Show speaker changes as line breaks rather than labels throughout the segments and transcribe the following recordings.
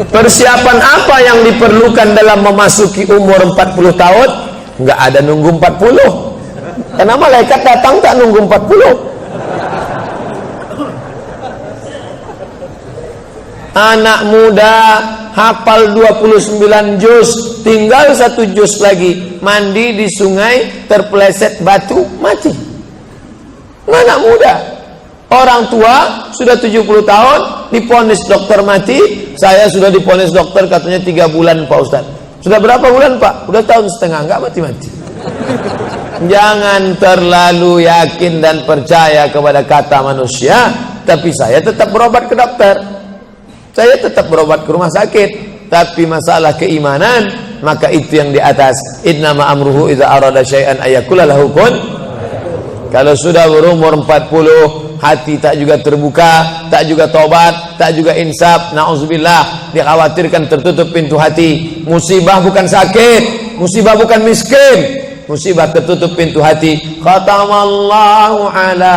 Persiapan apa yang diperlukan dalam memasuki umur 40 tahun? Nggak ada nunggu 40. Karena malaikat datang tak nunggu 40. Anak muda hafal 29 juz, tinggal 1 juz lagi, mandi di sungai, terpeleset batu, mati. Anak muda. Orang tua sudah 70 tahun diponis dokter mati. Saya sudah diponis dokter katanya 3 bulan Pak Ustaz. Sudah berapa bulan Pak? Udah tahun setengah, nggak mati-mati. Jangan terlalu yakin dan percaya kepada kata manusia. Tapi saya tetap berobat ke dokter, saya tetap berobat ke rumah sakit. Tapi masalah keimanan, maka itu yang di atas. Innama amruhu idza arada syai'an ayakula lahu kun. Kalau sudah berumur 40, hati tak juga terbuka, tak juga tobat, tak juga insaf, na'udzubillah, dikhawatirkan tertutup pintu hati. Musibah bukan sakit, musibah bukan miskin, musibah tertutup pintu hati. Khatamallahu ala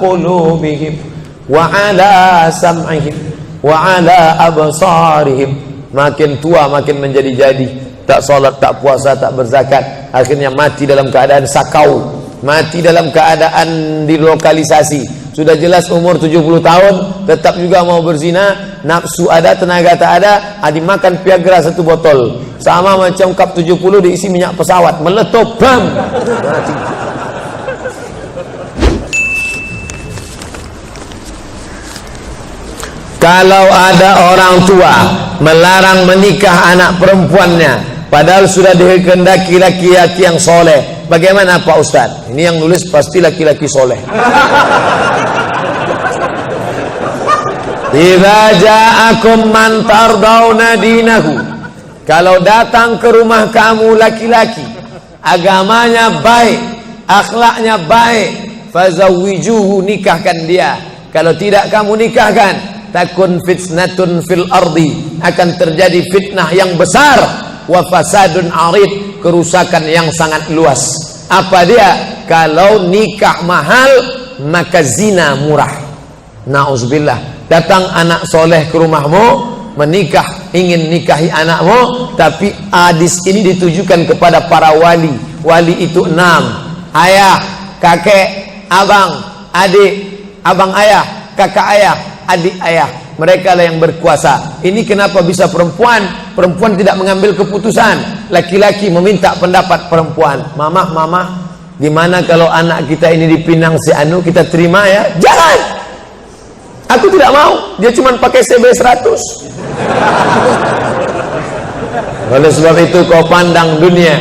qulubihim wa ala sam'ihim wa ala absarihim. Makin tua makin menjadi-jadi, tak salat, tak puasa, tak berzakat, akhirnya mati dalam keadaan sakau, mati dalam keadaan dilokalisasi. Sudah jelas umur 70 tahun tetap juga mau berzina, nafsu ada, tenaga tak ada, dimakan Viagra 1 botol, sama macam cup 70 diisi minyak pesawat, meletup, bam, mati. Kalau ada orang tua melarang menikah anak perempuannya, padahal sudah dikehendaki laki-laki yang soleh, bagaimana Pak Ustadz? Ini yang nulis pasti laki-laki soleh. Idza ja'akum man tardawna dinahu, kalau datang ke rumah kamu laki-laki, agamanya baik, akhlaknya baik, fazawwijuhu, nikahkan dia. Kalau tidak kamu nikahkan, takun fitnatun fil ardi, akan terjadi fitnah yang besar, wa fasadun arid, kerusakan yang sangat luas. Apa dia? Kalau nikah mahal, maka zina murah. Na'udzubillah. Datang anak soleh ke rumahmu, menikah, ingin nikahi anakmu, tapi hadis ini ditujukan kepada para wali. Wali itu 6: ayah, kakek, abang, adik, abang ayah, kakak ayah, adik ayah. Mereka lah yang berkuasa. Ini kenapa bisa perempuan? Perempuan tidak mengambil keputusan, laki-laki meminta pendapat perempuan. Mama, gimana kalau anak kita ini dipinang si Anu, kita terima ya? Jangan, aku tidak mau, dia cuma pakai CB 100. Oleh sebab itu kau pandang dunia.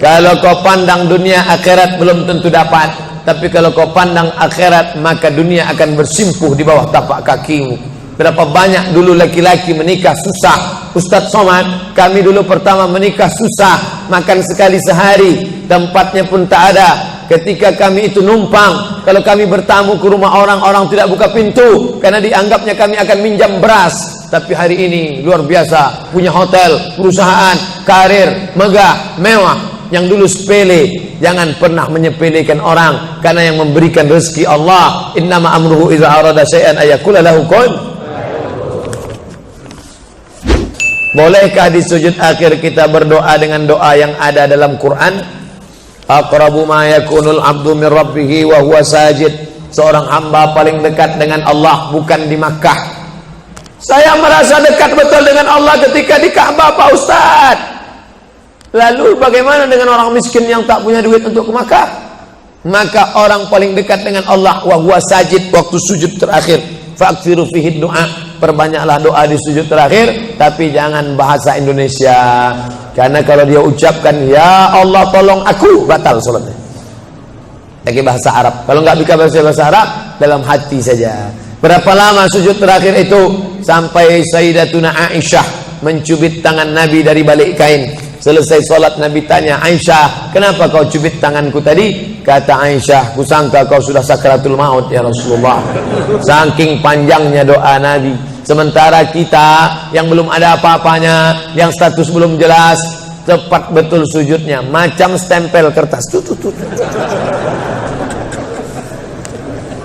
Kalau kau pandang dunia, akhirat belum tentu dapat. Tapi kalau kau pandang akhirat, maka dunia akan bersimpuh di bawah tapak kakimu. Berapa banyak dulu laki-laki menikah susah. Ustadz Somad, kami dulu pertama menikah susah, makan sekali sehari, tempatnya pun tak ada. Ketika kami itu numpang, kalau kami bertamu ke rumah orang, orang tidak buka pintu karena dianggapnya kami akan minjam beras. Tapi hari ini luar biasa, punya hotel, perusahaan, karir, megah, mewah. Yang dulu sepele, jangan pernah menyepelekan orang, karena yang memberikan rezeki Allah. Innama amruhu idza arada syai'an ayakula lahu kun. Bolehkah di sujud akhir kita berdoa dengan doa yang ada dalam Quran? Aqrabu ma yakunul abdu min rabbih wa huwa sajid. Seorang hamba paling dekat dengan Allah bukan di Makkah. Saya merasa dekat betul dengan Allah ketika di Ka'bah Pak Ustaz. Lalu bagaimana dengan orang miskin yang tak punya duit untuk ke Makkah? Maka orang paling dekat dengan Allah wa huwa sajid, waktu sujud terakhir. Fa'kthiru fihi du'a, perbanyaklah doa di sujud terakhir, tapi jangan bahasa Indonesia. Karena kalau dia ucapkan ya Allah tolong aku, batal salatnya. Pakai bahasa Arab. Kalau nggak bisa bahasa Arab, dalam hati saja. Berapa lama sujud terakhir itu? Sampai Sayyidatuna Aisyah mencubit tangan Nabi dari balik kain. Selesai sholat, Nabi tanya, Aisyah, kenapa kau cubit tanganku tadi? Kata Aisyah, kusangka kau sudah sakratul maut ya Rasulullah. Saking panjangnya doa Nabi. Sementara kita yang belum ada apa-apanya, yang status belum jelas, cepat betul sujudnya, macam stempel kertas.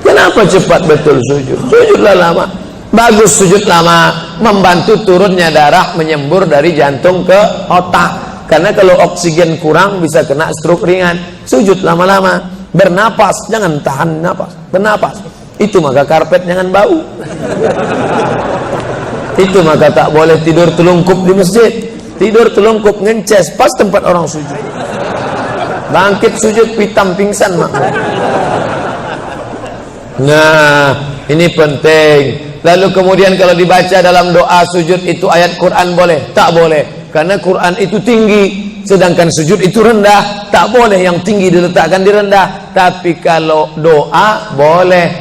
Kenapa cepat betul sujud? Sujudlah lama. Bagus sujud lama, membantu turunnya darah menyembur dari jantung ke otak. Karena kalau oksigen kurang bisa kena stroke ringan. Sujud lama-lama, bernapas, jangan tahan napas, bernapas. Itu maka karpet jangan bau. Itu maka tak boleh tidur telungkup di masjid. Tidur telungkup ngences pas tempat orang sujud. Bangkit sujud pitam pingsan mak. Nah, ini penting. Lalu kemudian kalau dibaca dalam doa sujud itu ayat Quran boleh? Tak boleh. Karena Quran itu tinggi, sedangkan sujud itu rendah. Tak boleh yang tinggi diletakkan di rendah. Tapi kalau doa boleh.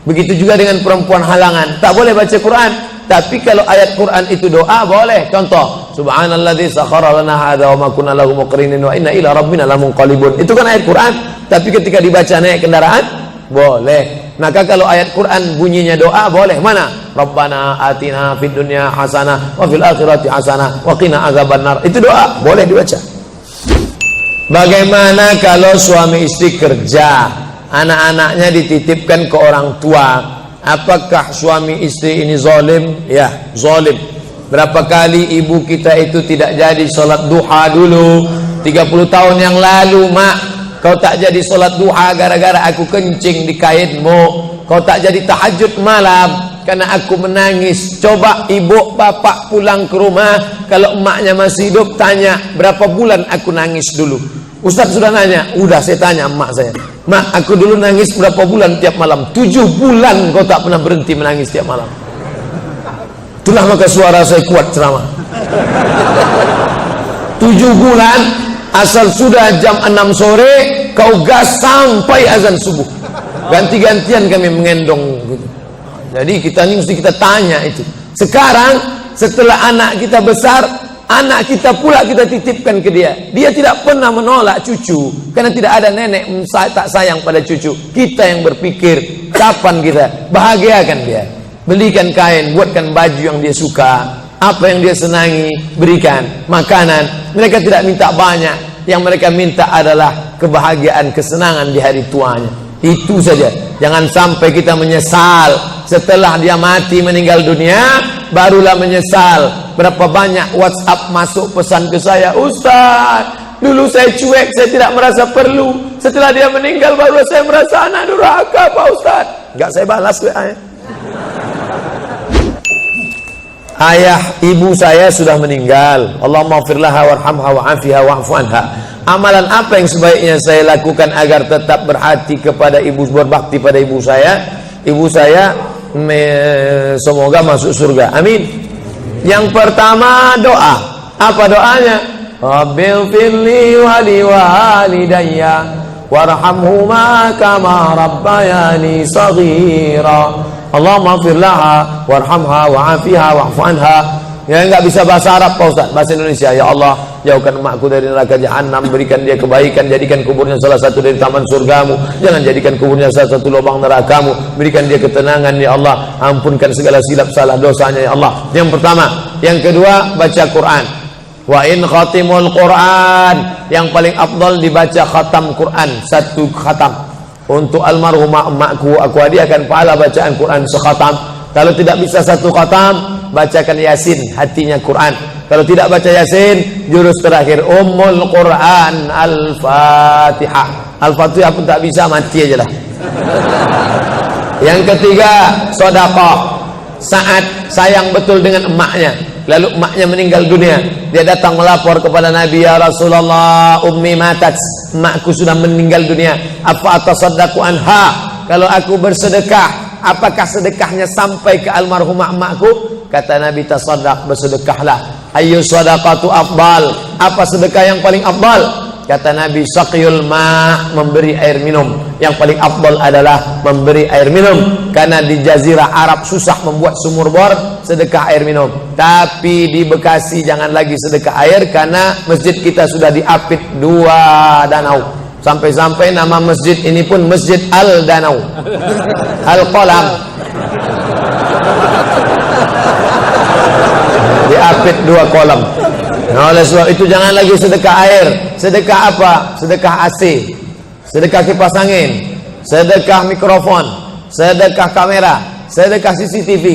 Begitu juga dengan perempuan halangan. Tak boleh baca Quran. Tapi kalau ayat Quran itu doa boleh. Contoh, subhanalladzi sakhkhara lana hadza wa ma kunna lahu muqrinin wa inna ila rabbina lamunqalibun. Itu kan ayat Quran, tapi ketika dibaca naik kendaraan boleh. Maka kalau ayat Quran bunyinya doa boleh. Mana? Rabbana atina fid dunya hasanah wa fil akhirati hasanah wa qina adzabannar. Itu doa, boleh dibaca. Bagaimana kalau suami istri kerja, anak-anaknya dititipkan ke orang tua? Apakah suami istri ini zalim? Ya, zalim. Berapa kali ibu kita itu tidak jadi sholat duha dulu 30 tahun yang lalu, mak. Kau tak jadi sholat duha gara-gara aku kencing di kainmu. Kau tak jadi tahajud malam karena aku menangis. Coba ibu bapak pulang ke rumah, kalau emaknya masih hidup tanya berapa bulan aku nangis dulu. Ustaz sudah nanya, udah saya tanya emak saya. Mak, aku dulu nangis berapa bulan tiap malam? 7 bulan kau tak pernah berhenti menangis tiap malam. Itulah maka suara saya kuat ceramah. 7 bulan, asal sudah jam 6 sore kau gas sampai azan subuh. Ganti-gantian kami mengendong gitu. Jadi kita ini mesti kita tanya itu. Sekarang setelah anak kita besar, anak kita pula kita titipkan ke dia. Dia tidak pernah menolak cucu karena tidak ada nenek tak sayang pada cucu. Kita yang berpikir kapan kita bahagiakan dia, belikan kain, buatkan baju yang dia suka, apa yang dia senangi, berikan makanan. Mereka tidak minta banyak, yang mereka minta adalah kebahagiaan, kesenangan di hari tuanya. Itu saja. Jangan sampai kita menyesal setelah dia mati meninggal dunia, barulah menyesal. Berapa banyak WhatsApp masuk pesan ke saya, Ustaz, dulu saya cuek, saya tidak merasa perlu. Setelah dia meninggal barulah saya merasa anak durhaka, Pak Ustaz. Enggak saya balas WA-nya. Ayah ibu saya sudah meninggal. Allahumma firlaha warhamha wa'afiha wa'fu anha. Amalan apa yang sebaiknya saya lakukan agar tetap berhati kepada ibu, berbakti pada ibu saya? Ibu saya semoga masuk surga. Amin. Yang pertama doa. Apa doanya? Rabbil firli wa liwalidayya warhamhuma kama rabbayani saghira. Allahumma firlaha warhamha wa'afiha wa'fu anha. Ya enggak bisa bahasa Arab Pak Ustaz, bahasa Indonesia. Ya Allah, jauhkan emakku dari neraka jahanam, berikan dia kebaikan, jadikan kuburnya salah satu dari taman surgamu, jangan jadikan kuburnya salah satu lubang nerakamu, berikan dia ketenangan ya Allah, ampunkan segala silap salah dosanya ya Allah. Yang pertama. Yang kedua, baca Quran. Wa in khatimul Quran, yang paling afdal dibaca khatam Quran, 1 khatam. Untuk almarhumah emakku, aku hadiahkan pahala bacaan Quran sekhatam. Kalau tidak bisa 1 khatam, bacakan Yasin, hatinya Quran. Kalau tidak baca Yasin, jurus terakhir Ummul Quran Al-Fatihah. Al-Fatihah pun tak bisa, mati aja lah. Yang ketiga, sedekah. Saat sayang betul dengan emaknya, lalu emaknya meninggal dunia, dia datang melapor kepada Nabi, ya Rasulullah, ummi matat, emakku sudah meninggal dunia, apa atasaddaqu anha? Kalau aku bersedekah, apakah sedekahnya sampai ke almarhumah emakku? Kata Nabi, tasaddaq, bersedekahlah. Ayyu sadaqatu afdal? Apa sedekah yang paling afdal? Kata Nabi, saqiyul ma', memberi air minum. Yang paling afdal adalah memberi air minum. Karena di jazirah Arab susah membuat sumur bor, sedekah air minum. Tapi di Bekasi jangan lagi sedekah air, karena masjid kita sudah diapit 2 danau. Sampai-sampai nama masjid ini pun Masjid Al-Danau, Al-Qalam. Diapit 2 kolam. Nah, oleh sebab itu jangan lagi sedekah air. Sedekah apa? Sedekah AC, sedekah kipas angin, sedekah mikrofon, sedekah kamera, sedekah CCTV.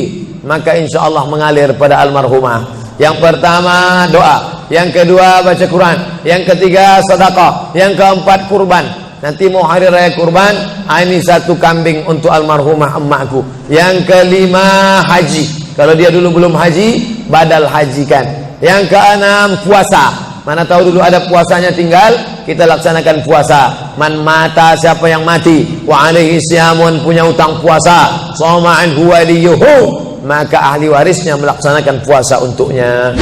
maka insya Allah mengalir pada almarhumah. Yang pertama doa, yang kedua baca Quran, yang ketiga sedekah, yang keempat kurban. Nanti mau hari raya kurban, ini 1 kambing untuk almarhumah emakku. Yang kelima haji, kalau dia dulu belum haji, badal hajikan. Yang keenam puasa, mana tahu dulu ada puasanya, tinggal kita laksanakan puasa. Man mata, siapa yang mati, wa alaihi siyamun, punya utang puasa, shoma anhu waliyuhu, maka ahli warisnya melaksanakan puasa untuknya.